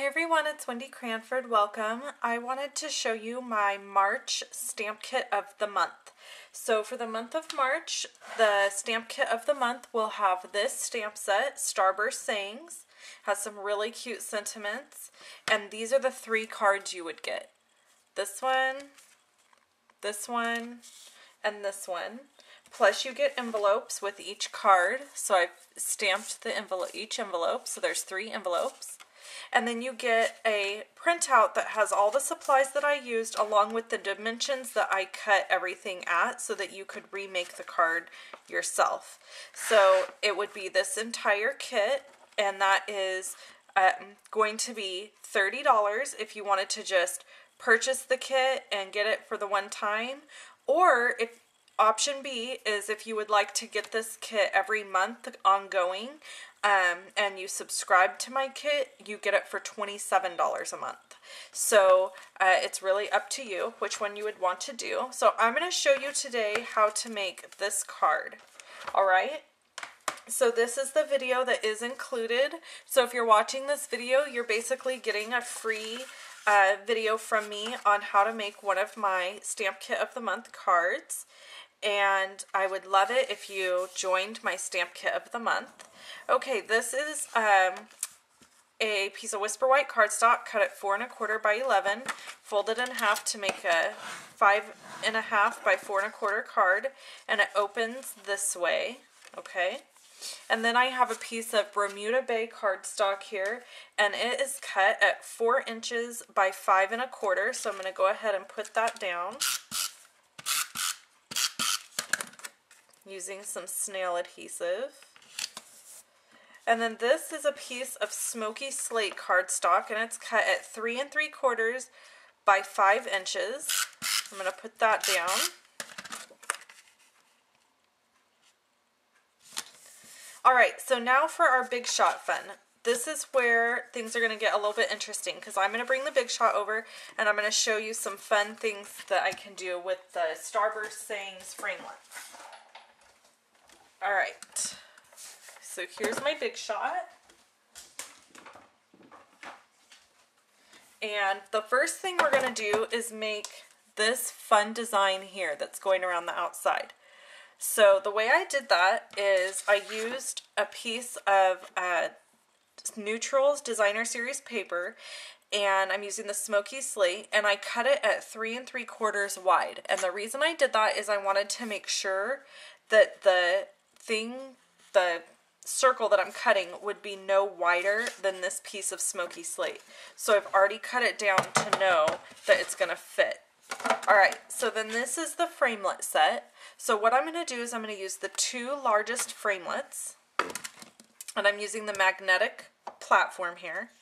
Hey everyone, it's Wendy Cranford. Welcome. I wanted to show you my March stamp kit of the month. So for the month of March, the stamp kit of the month will have this stamp set, Starburst Sayings. Has some really cute sentiments, and these are the 3 cards you would get. This one, and this one. Plus you get envelopes with each card. So I've stamped the each envelope, so there's 3 envelopes. And then you get a printout that has all the supplies that I used along with the dimensions that I cut everything at so that you could remake the card yourself. So it would be this entire kit, and that is going to be $30 if you wanted to just purchase the kit and get it for the one time. Or if option B is if you would like to get this kit every month ongoing, and you subscribe to my kit, you get it for $27 a month. So it's really up to you which one you would want to do. So I'm going to show you today how to make this card. Alright? So this is the video that is included. So if you're watching this video, you're basically getting a free video from me on how to make one of my Stamp Kit of the Month cards. And I would love it if you joined my Stamp Kit of the Month. Okay, this is a piece of Whisper White cardstock cut at 4 1/4 by 11, folded in half to make a 5 1/2 by 4 1/4 card, and it opens this way, okay? And then I have a piece of Bermuda Bay cardstock here, and it is cut at 4 inches by 5 1/4, so I'm going to go ahead and put that down using some snail adhesive. And then this is a piece of Smoky Slate cardstock, and it's cut at 3 3/4 by 5 inches. I'm going to put that down. Alright, so now for our Big Shot fun. This is where things are going to get a little bit interesting, because I'm going to bring the Big Shot over, and I'm going to show you some fun things that I can do with the Starburst Sayings framelits. Alright. So here's my Big Shot, and the first thing we're going to do is make this fun design here that's going around the outside. So the way I did that is I used a piece of Neutrals Designer Series paper, and I'm using the Smoky Slate, and I cut it at 3 3/4 wide. And the reason I did that is I wanted to make sure that the circle that I'm cutting would be no wider than this piece of Smoky Slate. So I've already cut it down to know that it's going to fit. Alright, so then this is the framelit set. So what I'm going to do is I'm going to use the 2 largest framelits, and I'm using the magnetic platform here.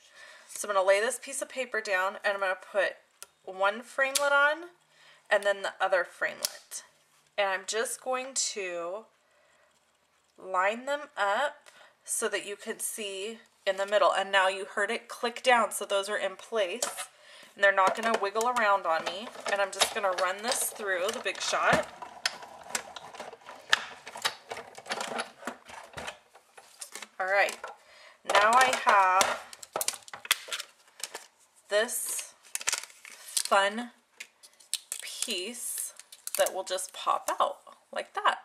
So I'm going to lay this piece of paper down, and I'm going to put one framelit on and then the other framelit. And I'm just going to line them up so that you can see in the middle. And now you heard it click down, so those are in place and they're not going to wiggle around on me. And I'm just going to run this through the Big Shot. Alright, now I have this fun piece that will just pop out like that.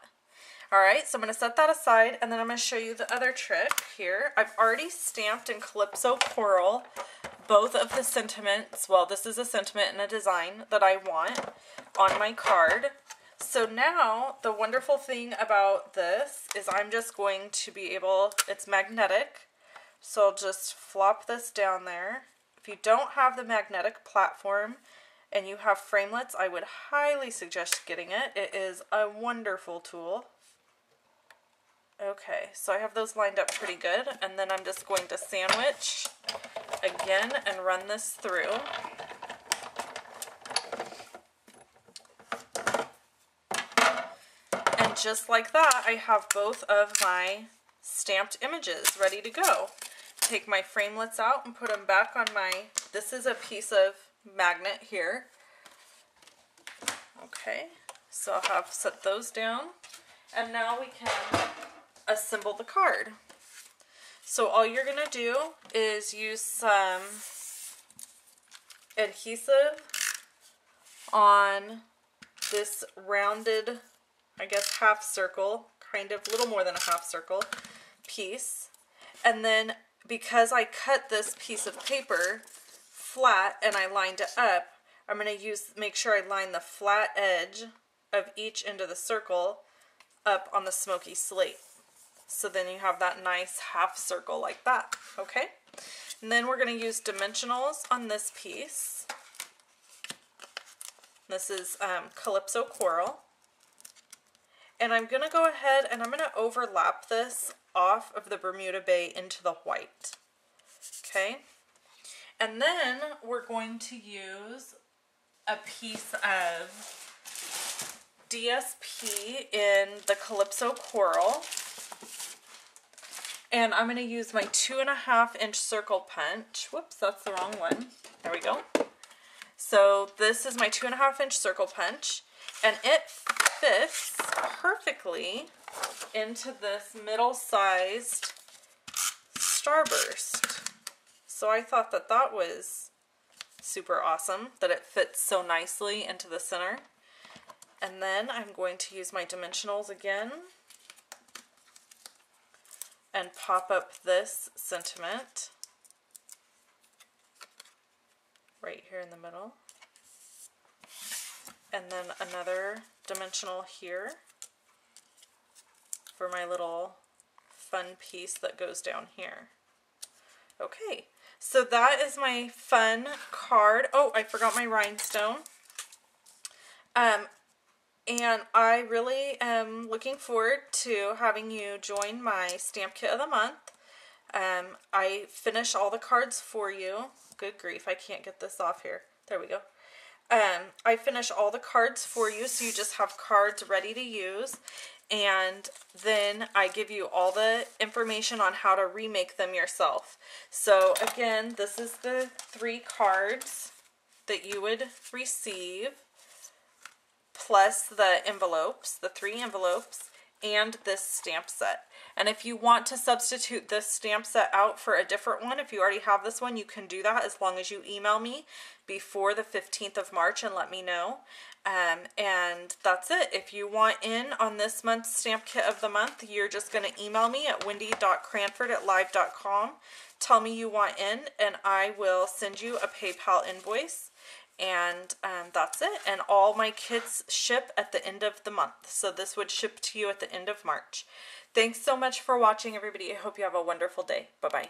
Alright, so I'm going to set that aside, and then I'm going to show you the other trick here. I've already stamped in Calypso Coral both of the sentiments. Well, this is a sentiment and a design that I want on my card. So now, the wonderful thing about this is I'm just going to be able, it's magnetic, so I'll just flop this down there. If you don't have the magnetic platform and you have framelits, I would highly suggest getting it. It is a wonderful tool. Okay, so I have those lined up pretty good, and then I'm just going to sandwich again and run this through. And just like that, I have both of my stamped images ready to go. Take my framelits out and put them back on my, this is a piece of magnet here. Okay, so I'll have set those down, and now we can assemble the card. So all you're going to do is use some adhesive on this rounded, I guess, half circle, kind of, a little more than a half circle piece. And then because I cut this piece of paper flat and I lined it up, I'm going to make sure I line the flat edge of each end of the circle up on the smoky slate. So then you have that nice half circle like that, okay? And then we're going to use dimensionals on this piece. This is Calypso Coral. And I'm going to go ahead and I'm going to overlap this off of the Bermuda Bay into the white. Okay? And then we're going to use a piece of DSP in the Calypso Coral. And I'm going to use my 2.5 inch circle punch. Whoops, that's the wrong one. There we go. So this is my 2.5 inch circle punch, and it fits perfectly into this middle-sized Starburst. So I thought that that was super awesome, that it fits so nicely into the center. And then I'm going to use my dimensionals again and pop up this sentiment right here in the middle. And then another dimensional here for my little fun piece that goes down here. Okay, so that is my fun card. Oh, I forgot my rhinestone. And I really am looking forward to having you join my stamp kit of the month. I finish all the cards for you. Good grief, I can't get this off here. There we go. I finish all the cards for you, so you just have cards ready to use. And then I give you all the information on how to remake them yourself. So again, this is the 3 cards that you would receive, plus the envelopes, the 3 envelopes, and this stamp set. And if you want to substitute this stamp set out for a different one, if you already have this one, you can do that as long as you email me before the 15th of March and let me know. And that's it. If you want in on this month's stamp kit of the month, you're just going to email me at wendy.cranford@live.com. Tell me you want in, and I will send you a PayPal invoice. And that's it. And all my kits ship at the end of the month. So this would ship to you at the end of March. Thanks so much for watching, everybody. I hope you have a wonderful day. Bye-bye.